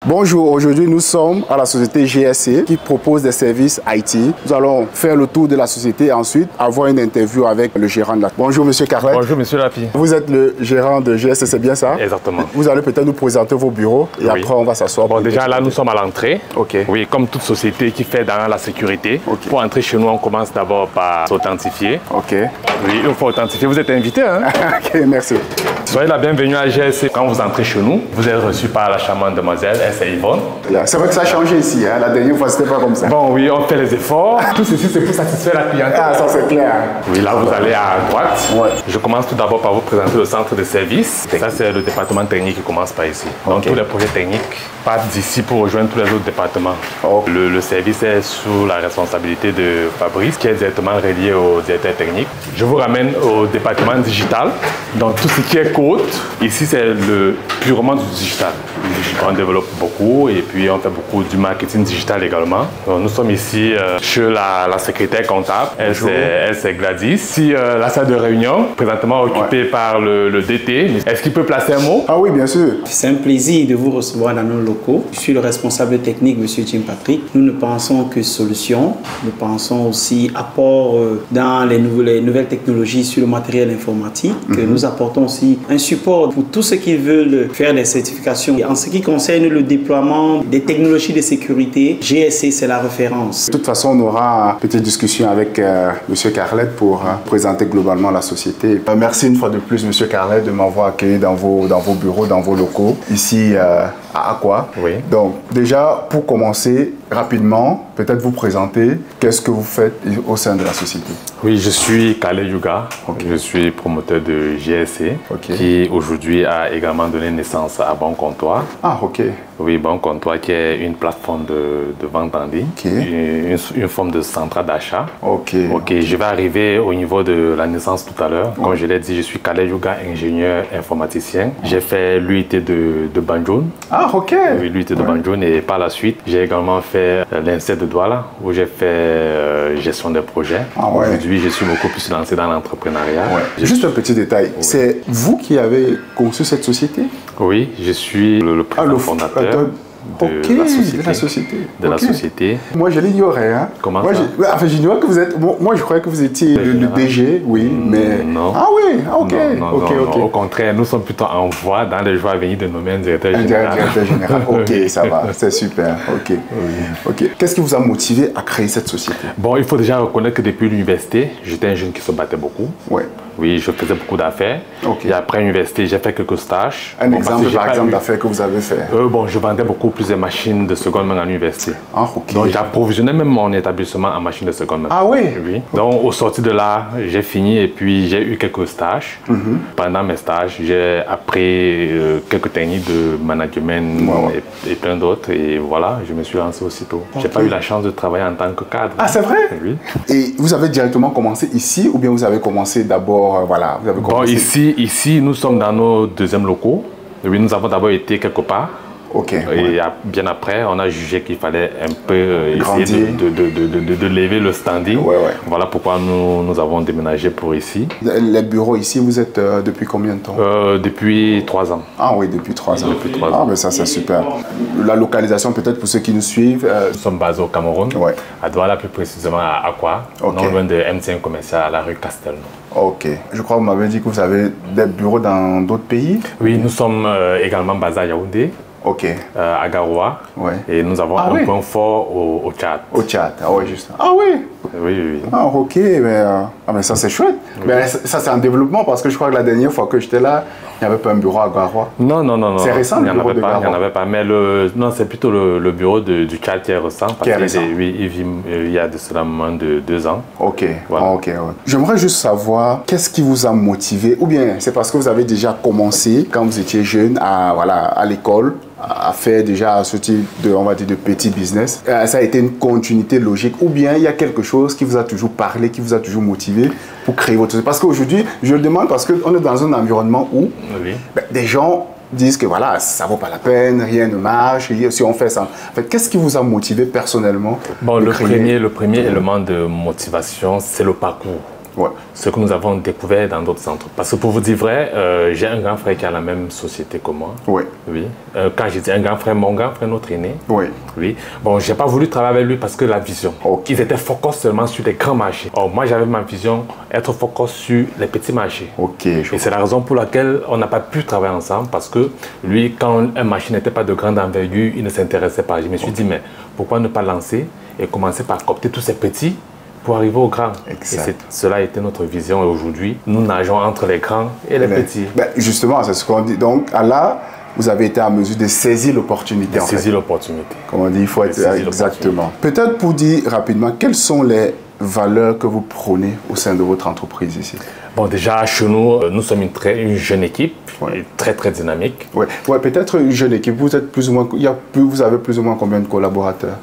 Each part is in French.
Bonjour, aujourd'hui nous sommes à la société GSC qui propose des services IT. Nous allons faire le tour de la société et ensuite avoir une interview avec le gérant de la... Bonjour Monsieur Carlet. Bonjour Monsieur Lapi. Vous êtes le gérant de GSC, c'est bien ça? Exactement. Vous allez peut-être nous présenter vos bureaux et après on va s'asseoir. Bon, déjà là nous sommes à l'entrée. Ok. Oui, comme toute société qui fait dans la sécurité. Ok. Pour entrer chez nous, on commence d'abord par s'authentifier. Ok. Oui, il faut authentifier. Vous êtes invité, hein? Ok, merci. Soyez la bienvenue à GSC. Quand vous entrez chez nous, vous êtes reçu par la charmante demoiselle, elle c'est Yvonne. C'est vrai que ça a changé ici, hein? La dernière fois c'était pas comme ça. Bon, oui, on fait les efforts. Tout ceci, c'est pour satisfaire la clientèle. Ah, ça c'est clair. Oui, là, vous allez à droite. Ouais. Je commence tout d'abord par vous présenter le centre de service. Ça, c'est le département technique qui commence par ici. Donc, tous les projets techniques partent d'ici pour rejoindre tous les autres départements. Okay. Le service est sous la responsabilité de Fabrice, qui est directement relié au directeur technique. Je vous ramène au département digital. Donc, tout ce qui est code, ici, c'est purement du digital. On développe beaucoup et puis on fait beaucoup du marketing digital également. Donc, nous sommes ici chez la secrétaire comptable. Elle, c'est Gladys. Ici, la salle de réunion, présentement occupée par le DT. Est-ce qu'il peut placer un mot? Ah oui, bien sûr. C'est un plaisir de vous recevoir dans nos locaux. Je suis le responsable technique, Monsieur Jim Patrick. Nous ne pensons que solutions. Nous pensons aussi apport dans les nouvelles technologies sur le matériel informatique. Nous apportons aussi un support pour tous ceux qui veulent faire des certifications. En ce qui concerne le déploiement des technologies de sécurité, GSC, c'est la référence. De toute façon, on aura une petite discussion avec Monsieur Carlet pour présenter globalement la société. Merci une fois de plus, Monsieur Carlet, de m'avoir accueilli dans vos bureaux, dans vos locaux, ici à Aqua. Oui. Donc, déjà, pour commencer rapidement, peut-être vous présenter qu'est-ce que vous faites au sein de la société. Oui, je suis Kale Yuga. Je suis promoteur de GSC, qui aujourd'hui a également donné naissance à Bon Comptoir. Ah, ok. Oui, Bon Comptoir qui est une plateforme de vente en ligne, une forme de centrale d'achat. Ok. Je vais arriver au niveau de la naissance tout à l'heure. Comme je l'ai dit, je suis Kale Yuga, ingénieur informaticien. J'ai fait l'UIT de Banjul. Ah, ok. Oui, l'UIT de Banjul. Et par la suite, j'ai également fait l'INSEE de Douala, où j'ai fait gestion des projets. Ah, ouais. Aujourd'hui, je suis beaucoup plus lancé dans l'entrepreneuriat. Ouais. Juste un petit détail. C'est vous qui avez conçu cette société? Oui, je suis le président fondateur. De la société. Moi, je l'ignorais. Hein. Comment moi, ça? Enfin, j'ignorais que vous êtes... Moi, je croyais que vous étiez le DG, oui, mais... Non. Ah oui, ok. Non. Au contraire, nous sommes plutôt en voie, dans les jours à venir, de nommer un directeur général. Un directeur général, ok, ça va, c'est super, ok. Qu'est-ce qui vous a motivé à créer cette société? Bon, il faut déjà reconnaître que depuis l'université, j'étais un jeune qui se battait beaucoup. Ouais. Oui, je faisais beaucoup d'affaires. Et après l'université, j'ai fait quelques stages. Un exemple, par exemple, d'affaires que vous avez fait? Bon, je vendais beaucoup plus de machines de seconde main à l'université. Ah, ok. Donc, j'approvisionnais même mon établissement en machines de seconde main. Ah oui? Oui. Donc, au sortir de là, j'ai fini et puis j'ai eu quelques stages. Pendant mes stages, j'ai appris quelques techniques de management et plein d'autres. Et voilà, je me suis lancé aussitôt. Je n'ai pas eu la chance de travailler en tant que cadre. Ah, c'est vrai? Oui. Et vous avez directement commencé ici ou bien vous avez commencé d'abord, voilà, vous avez commencé... Bon, ici, nous sommes dans nos deuxièmes locaux. Oui, nous avons d'abord été quelque part. Ok. Et bien après, on a jugé qu'il fallait un peu essayer de lever le standing. Voilà pourquoi nous avons déménagé pour ici. Les bureaux ici, vous êtes depuis combien de temps? Depuis 3 ans. Ah oui, depuis 3 ans. Depuis 3 ans. Ah, mais ça, c'est super. La localisation, peut-être pour ceux qui nous suivent. Nous sommes basés au Cameroun, à Douala, plus précisément à Aqua, non loin de M5 commercial à la rue Castelnau. Ok. Je crois que vous m'avez dit que vous avez des bureaux dans d'autres pays? Oui, nous sommes également basés à Yaoundé. Ok. À Garoua. Et nous avons un point fort au Tchad. Au Tchad, ah oui, juste. Ah oui? Oui. Ah, ok, mais ça c'est chouette. Mais ça c'est en développement parce que je crois que la dernière fois que j'étais là, il n'y avait pas un bureau à Garoua. Non. C'est récent le bureau de Garoua? Il n'y en avait pas, mais c'est plutôt le bureau du Tchad qui est récent. Il y a de cela moins de 2 ans. Ok, voilà. J'aimerais juste savoir qu'est-ce qui vous a motivé, ou bien c'est parce que vous avez déjà commencé quand vous étiez jeune à l'école, à faire déjà ce type de, on va dire, de petit business. Ça a été une continuité logique, ou bien il y a quelque chose qui vous a toujours parlé, qui vous a toujours motivé pour créer votre société. Parce qu'aujourd'hui, je le demande parce qu'on est dans un environnement où des gens disent que voilà, ça vaut pas la peine, rien ne marche, si on fait ça. En fait, qu'est-ce qui vous a motivé personnellement? Bon, le premier élément de motivation, c'est le parcours. Ouais. Ce que nous avons découvert dans d'autres centres. Parce que pour vous dire vrai, j'ai un grand frère qui a la même société que moi. Oui. Oui. Quand j'ai dit un grand frère, mon grand frère, notre aîné. Oui. Oui. Bon, j'ai pas voulu travailler avec lui parce que la vision. Okay. Ils étaient focus seulement sur les grands marchés. Or, moi, j'avais ma vision, être focus sur les petits marchés. Ok. Et c'est la raison pour laquelle on n'a pas pu travailler ensemble parce que lui, quand un marché n'était pas de grande envergure, il ne s'intéressait pas. Je me suis dit, mais pourquoi ne pas lancer et commencer par coopter tous ces petits pour arriver aux grands. Exact. Et cela a été notre vision. Et aujourd'hui, nous nageons entre les grands et les petits. Ben justement, c'est ce qu'on dit. Donc, là, vous avez été à mesure de saisir l'opportunité. Saisir l'opportunité. Comme on dit, il faut être exactement. Peut-être pour dire rapidement, quelles sont les valeurs que vous prônez au sein de votre entreprise ici? Bon, déjà, chez nous, nous sommes une jeune équipe, très, très dynamique. Oui, peut-être une jeune équipe. Vous êtes plus ou moins, vous avez plus ou moins combien de collaborateurs?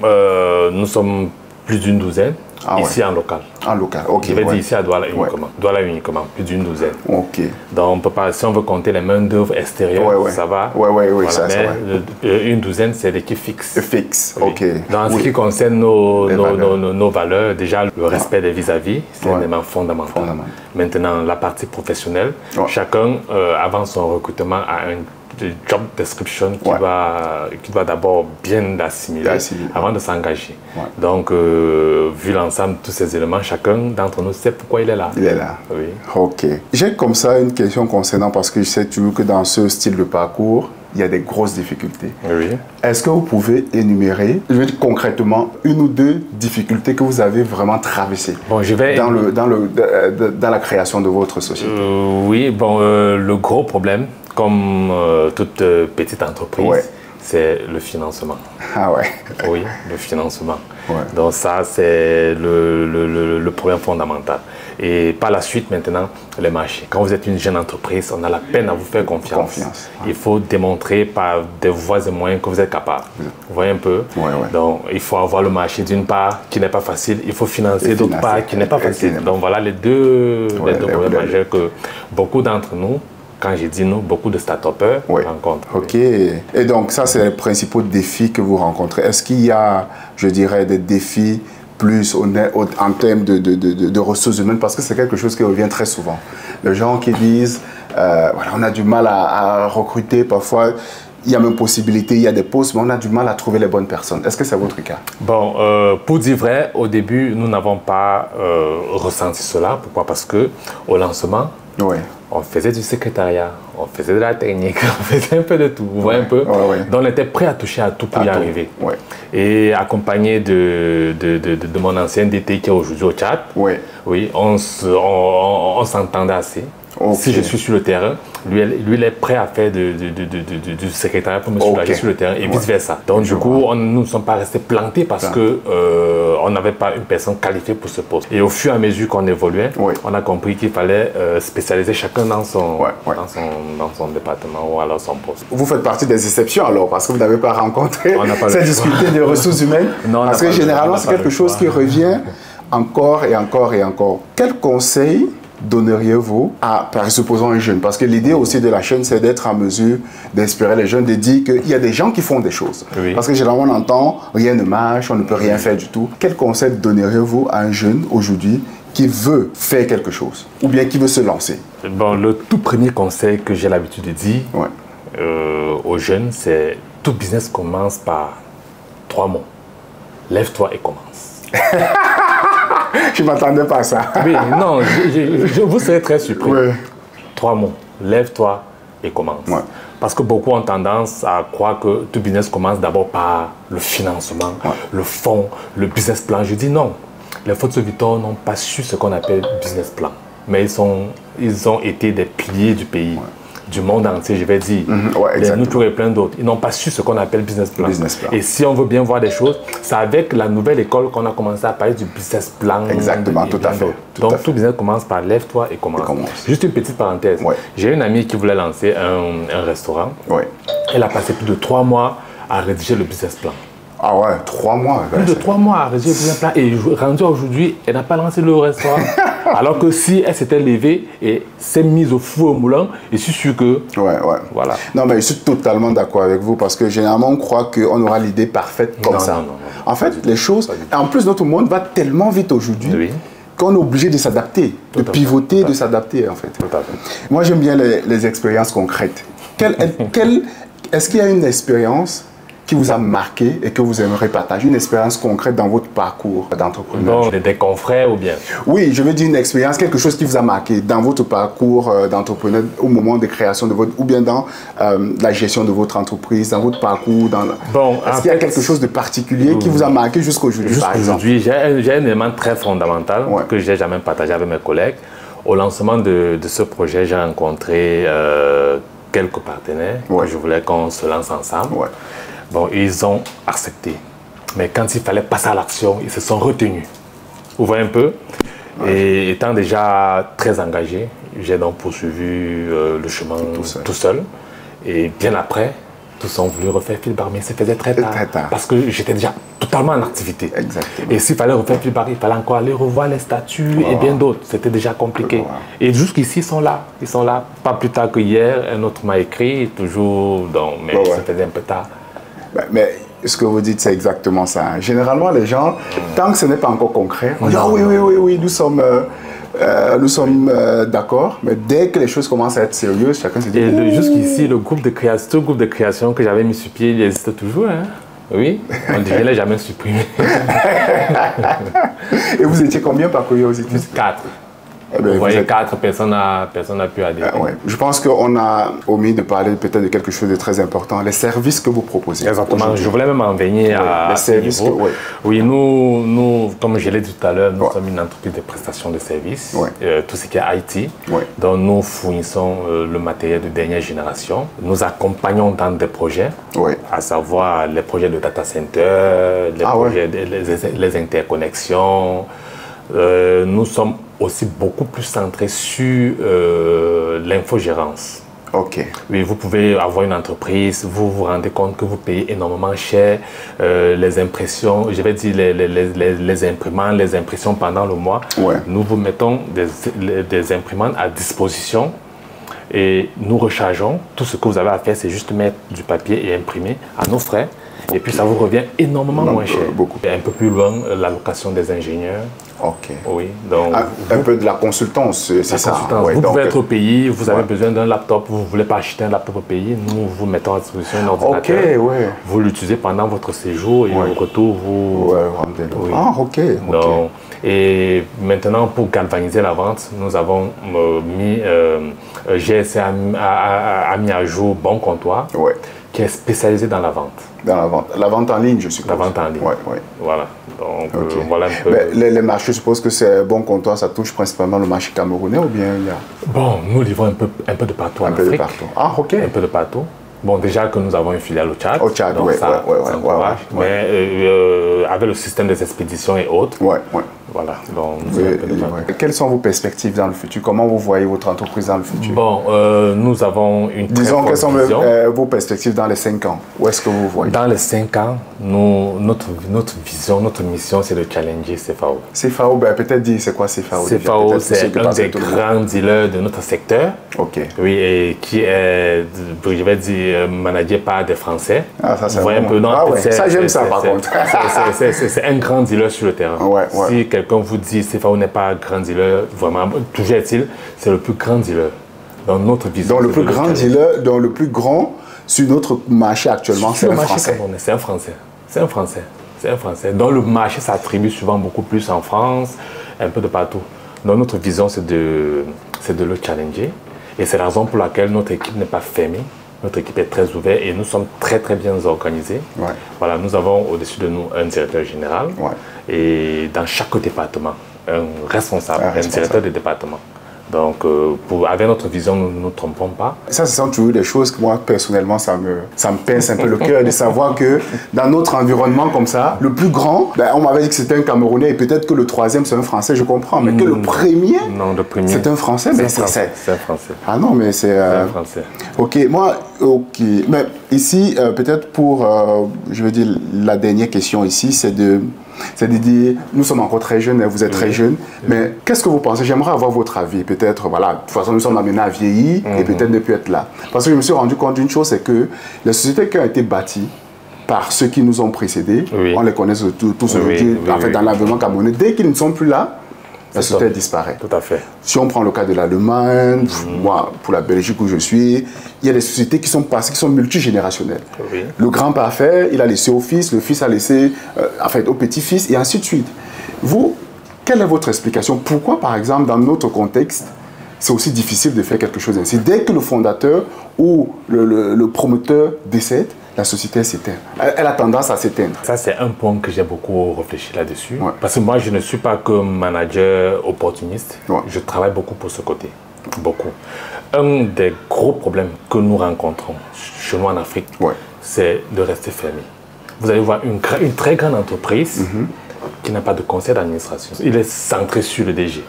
Nous sommes plus d'une douzaine. Ici en local. En local, ok. Je vais dire ici à Douala uniquement. Douala uniquement, plus d'une douzaine. Ok. Donc on peut pas, si on veut compter les mains d'œuvre extérieures, ça va. Oui, voilà, ça va. Une douzaine, c'est l'équipe fixe. Fixe, ok. Dans ce qui concerne nos valeurs, déjà le respect des vis-à-vis, c'est un élément fondamental. Maintenant, la partie professionnelle, chacun, avant son recrutement, a un job description qui doit d'abord bien l'assimiler avant de s'engager. Donc, vu l'ensemble de tous ces éléments, chacun d'entre nous sait pourquoi il est là. Il est là. Oui. Ok. J'ai comme ça une question concernant, parce que je sais toujours que dans ce style de parcours, il y a des grosses difficultés. Oui. Est-ce que vous pouvez énumérer, je veux dire concrètement, une ou deux difficultés que vous avez vraiment traversées dans la création de votre société? Oui, bon, le gros problème, comme toute petite entreprise, c'est le financement. Ah ouais. Oui, le financement. Donc ça, c'est le problème fondamental. Et par la suite, maintenant, les marchés. Quand vous êtes une jeune entreprise, on a la peine à vous faire confiance. Il faut démontrer par des voies et moyens que vous êtes capable. Vous voyez un peu? Donc, il faut avoir le marché d'une part qui n'est pas facile. Il faut financer d'autre part qui n'est pas facile. Donc, voilà les deux problèmes majeurs que beaucoup d'entre nous, quand j'ai dit nous, beaucoup de start-upers rencontrent. Ok. Et donc, ça, c'est les principaux défis que vous rencontrez. Est-ce qu'il y a, je dirais, des défis plus en termes de ressources humaines? Parce que c'est quelque chose qui revient très souvent. Les gens qui disent, voilà, on a du mal à recruter, parfois, il y a même possibilité, il y a des postes, mais on a du mal à trouver les bonnes personnes. Est-ce que c'est votre cas? Bon, pour dire vrai, au début, nous n'avons pas ressenti cela. Pourquoi? Parce qu'au lancement, on faisait du secrétariat, on faisait de la technique, on faisait un peu de tout, vous voyez un peu. Donc on était prêt à toucher à tout pour y arriver. Et accompagné de mon ancien DT qui est aujourd'hui au Tchad, on s'entendait assez. Si je suis sur le terrain, lui il est prêt à faire du secrétariat pour me soulager sur le terrain et vice-versa. Donc du coup, nous ne sommes pas restés plantés parce qu'on n'avait pas une personne qualifiée pour ce poste. Et au fur et à mesure qu'on évoluait, on a compris qu'il fallait spécialiser chacun dans son département ou alors son poste. Vous faites partie des exceptions alors, parce que vous n'avez pas rencontré cette difficulté des ressources humaines. Parce que généralement, c'est quelque chose qui revient encore et encore et encore. Quel conseil donneriez-vous à, supposons, un jeune? Parce que l'idée aussi de la chaîne, c'est d'être en mesure d'inspirer les jeunes, de dire qu'il y a des gens qui font des choses. Parce que généralement, on entend, rien ne marche, on ne peut rien faire du tout. Quel conseil donneriez-vous à un jeune aujourd'hui qui veut faire quelque chose ou bien qui veut se lancer? Bon, le tout premier conseil que j'ai l'habitude de dire aux jeunes, c'est tout business commence par 3 mots. Lève-toi et commence. Je ne m'attendais pas à ça. Oui, non, vous serez très surpris. 3 mots. Lève-toi et commence. Parce que beaucoup ont tendance à croire que tout business commence d'abord par le financement, le fonds, le business plan. Je dis non. Les Fossil Vuitton n'ont pas su ce qu'on appelle business plan. Mais ils ont été des piliers du pays. Du monde entier, je vais dire. Nous tous et plein d'autres. Ils n'ont pas su ce qu'on appelle business plan. Et si on veut bien voir des choses, c'est avec la nouvelle école qu'on a commencé à parler du business plan. Exactement, tout à fait. Donc tout business commence par lève-toi et commence. Juste une petite parenthèse. J'ai une amie qui voulait lancer un restaurant. Elle a passé plus de 3 mois à rédiger le business plan. Ah ouais, 3 mois. Plus de 3 mois à rédiger le business plan. Et rendu aujourd'hui, elle n'a pas lancé le restaurant. Alors que si elle s'était levée et s'est mise au four au moulin, je suis sûr que... Voilà. Non, mais je suis totalement d'accord avec vous parce que généralement, on croit qu'on aura l'idée parfaite comme ça. En fait, les choses... En plus, notre monde va tellement vite aujourd'hui qu'on est obligé de s'adapter, de pivoter, de s'adapter en fait. Tout à fait. Moi, j'aime bien les expériences concrètes. Est-ce qu'il y a une expérience qui vous a marqué et que vous aimeriez partager, une expérience concrète dans votre parcours d'entrepreneur? Des confrères ou bien? Oui, je veux dire une expérience, quelque chose qui vous a marqué dans votre parcours d'entrepreneur au moment de création de votre, ou bien dans la gestion de votre entreprise, dans votre parcours. Est-ce qu'il y a quelque chose de particulier qui vous a marqué jusqu'aujourd'hui, par exemple? Jusqu'aujourd'hui, j'ai un élément très fondamental que je n'ai jamais partagé avec mes collègues. Au lancement de ce projet, j'ai rencontré quelques partenaires que je voulais qu'on se lance ensemble. Bon, ils ont accepté. Mais quand il fallait passer à l'action, ils se sont retenus. Vous voyez un peu? Et étant déjà très engagé, j'ai donc poursuivi le chemin tout seul. Et bien après, tous ont voulu refaire fil bar, mais ça faisait très tard. Parce que j'étais déjà totalement en activité. Exactement. Et s'il fallait refaire fil bar, il fallait encore aller revoir les statuts et bien d'autres. C'était déjà compliqué. Et jusqu'ici, ils sont là. Ils sont là. Pas plus tard que hier, un autre m'a écrit, toujours, mais ça faisait un peu tard. Mais ce que vous dites, c'est exactement ça. Généralement, les gens, tant que ce n'est pas encore concret, on dit ah, oui, nous sommes d'accord. Mais dès que les choses commencent à être sérieuses, chacun se dit. Et jusqu'ici, le groupe de création que j'avais mis sur pied, il existe toujours. Hein? Oui, on dirait qu'il n'est jamais supprimé. Et vous étiez combien par curiosité? 4. Vous voyez, 4 personnes n'a pu adhérer. Je pense qu'on a omis de parler peut-être de quelque chose de très important, les services que vous proposez. Exactement, je voulais même en venir à ce niveau. Oui, nous, comme je l'ai dit tout à l'heure, nous sommes une entreprise de prestation de services, tout ce qui est IT. Donc nous fournissons le matériel de dernière génération. Nous accompagnons dans des projets, à savoir les projets de data center, les projets, les interconnexions. Nous sommes aussi beaucoup plus centrés sur l'infogérance. Oui, vous pouvez avoir une entreprise, vous vous rendez compte que vous payez énormément cher les impressions, je vais dire les imprimantes, les impressions pendant le mois. Nous vous mettons des imprimantes à disposition et nous rechargeons. Tout ce que vous avez à faire, c'est juste mettre du papier et imprimer à nos frais. Et puis ça vous revient énormément moins cher. Et un peu plus loin, l'allocation des ingénieurs. Oui, donc un peu de la consultance, c'est ça. Vous pouvez être au pays, vous avez besoin d'un laptop, vous ne voulez pas acheter un laptop au pays, nous vous mettons à disposition un ordinateur. Vous l'utilisez pendant votre séjour et au retour vous. Donc, et maintenant, pour galvaniser la vente, nous avons mis GSC a mis à jour Bon Comptoir, qui est spécialisé dans la vente. La vente en ligne, je suppose. La vente en ligne. Voilà. Donc, voilà un peu. Les marchés, je suppose que c'est Bon Comptoir, ça touche principalement le marché camerounais ou bien il y a... Bon, nous livrons un peu de partout en Afrique. Un peu de partout. Bon, déjà que nous avons une filiale au Tchad. Donc ça encourage. Mais avec le système des expéditions et autres. Voilà. Donc, quelles sont vos perspectives dans le futur? Comment vous voyez votre entreprise dans le futur? Bon, nous avons une très Disons, quelles sont vision. Vos perspectives dans les 5 ans? Où est-ce que vous voyez? Dans les 5 ans, notre vision, notre mission, c'est de challenger CFAO. CFAO, peut-être dire c'est quoi CFAO? CFAO, c'est un des grands dealers de notre secteur. Oui, et qui est, je vais dire, managé par des Français. Ça, c'est un peu, ça, j'aime ça, par contre. C'est un grand dealer sur le terrain. Si quelqu'un vous dit CFAO n'est pas un grand dealer, vraiment, toujours est-il, c'est le plus grand dealer dans notre vision. Donc le plus grand dealer, dans le plus grand sur notre marché actuellement, c'est un Français. C'est un Français. C'est un Français. C'est un Français. Donc le marché s'attribue souvent beaucoup plus en France, un peu de partout. Donc notre vision, c'est de le challenger. Et c'est la raison pour laquelle notre équipe n'est pas fermée. Notre équipe est très ouverte et nous sommes très très bien organisés. Voilà, nous avons au-dessus de nous un directeur général et dans chaque département, un responsable, un directeur de département. Donc, avec notre vision, nous ne nous trompons pas. Ça, ce sont toujours des choses que moi, personnellement, ça me pince un peu le cœur de savoir que dans notre environnement comme ça, le plus grand, on m'avait dit que c'était un Camerounais et peut-être que le troisième, c'est un Français, je comprends. Mais que le premier, c'est un Français. C'est un Français. Ah non, mais c'est... un Français. Mais ici, peut-être pour, je veux dire, la dernière question ici, c'est de dire, nous sommes encore très jeunes, vous êtes très jeunes, mais qu'est-ce que vous pensez? J'aimerais avoir votre avis, peut-être, voilà, de toute façon, nous sommes amenés à vieillir et peut-être ne plus être là. Parce que je me suis rendu compte d'une chose, c'est que les sociétés qui ont été bâties par ceux qui nous ont précédés, on les connaît tous aujourd'hui, en fait, dans l'environnement camerounais, dès qu'ils ne sont plus là, la société disparaît. Tout à fait. Si on prend le cas de l'Allemagne, moi, pour la Belgique où je suis, il y a des sociétés qui sont passées, qui sont multigénérationnelles. Oui. Le grand-père a fait, il a laissé au fils, le fils a laissé en fait, au petit-fils, et ainsi de suite. Vous, quelle est votre explication? Pourquoi, par exemple, dans notre contexte, c'est aussi difficile de faire quelque chose ainsi? Dès que le fondateur ou le promoteur décède, la société s'éteint. Elle a tendance à s'éteindre. Ça, c'est un point que j'ai beaucoup réfléchi là-dessus. Ouais. Parce que moi, je ne suis pas que manager opportuniste. Ouais. Je travaille beaucoup pour ce côté. Beaucoup. Un des gros problèmes que nous rencontrons chez nous en Afrique, Ouais. c'est de rester fermé. Vous allez voir une très grande entreprise qui n'a pas de conseil d'administration. Il est centré sur le DG.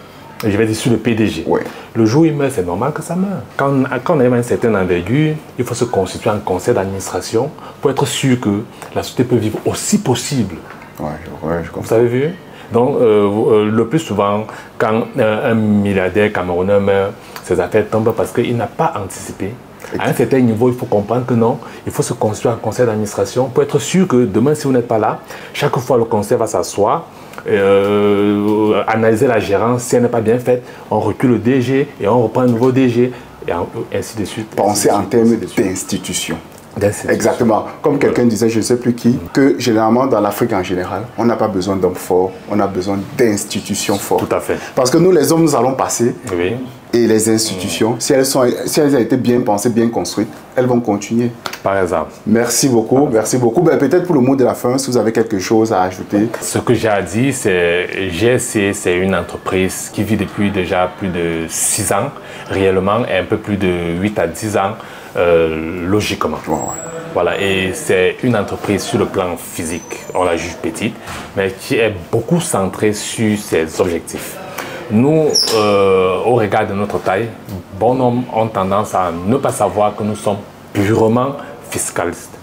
Je vais dire sur le PDG. Ouais. Le jour où il meurt, c'est normal que ça meure. Quand on a une certaine envergure, il faut se constituer un conseil d'administration pour être sûr que la société peut vivre aussi possible. Ouais, je comprends. Vous avez vu? Donc, le plus souvent, quand un milliardaire camerounais meurt, ses affaires tombent parce qu'il n'a pas anticipé. À un certain niveau, il faut comprendre que non, il faut se constituer un conseil d'administration pour être sûr que demain, si vous n'êtes pas là, chaque fois le conseil va s'asseoir, analyser la gérance, si elle n'est pas bien faite, on recule le DG et on reprend un nouveau DG et ainsi de suite. Penser en termes d'institution. Exactement. Comme quelqu'un disait, je ne sais plus qui, que généralement dans l'Afrique en général, on n'a pas besoin d'hommes forts, on a besoin d'institutions fortes. Tout à fait. Parce que nous, les hommes, nous allons passer. Oui. Et les institutions, si elles ont été bien pensées, bien construites, elles vont continuer. Par exemple. Merci beaucoup, merci beaucoup. Ben, peut-être pour le mot de la fin, si vous avez quelque chose à ajouter. Ce que j'ai à dire, c'est GSC, c'est une entreprise qui vit depuis déjà plus de 6 ans, réellement, et un peu plus de 8 à 10 ans, logiquement. Ouais. Voilà, et c'est une entreprise sur le plan physique, on la juge petite, mais qui est beaucoup centrée sur ses objectifs. Nous, au regard de notre taille, bonhommes ont tendance à ne pas savoir que nous sommes purement fiscalistes.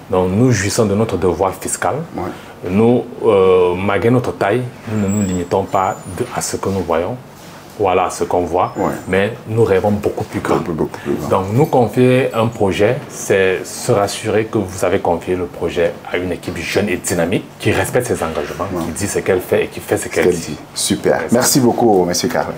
Donc nous jouissons de notre devoir fiscal. Ouais. Nous, malgré notre taille, nous ne nous limitons pas à ce que nous voyons, voilà ce qu'on voit, ouais. Mais nous rêvons beaucoup plus grand. Beaucoup plus grand. Donc nous confier un projet, c'est se rassurer que vous avez confié le projet à une équipe jeune et dynamique qui respecte ses engagements, ouais. Qui dit ce qu'elle fait et qui fait ce qu'elle dit. Super. Merci beaucoup, M. Carlet.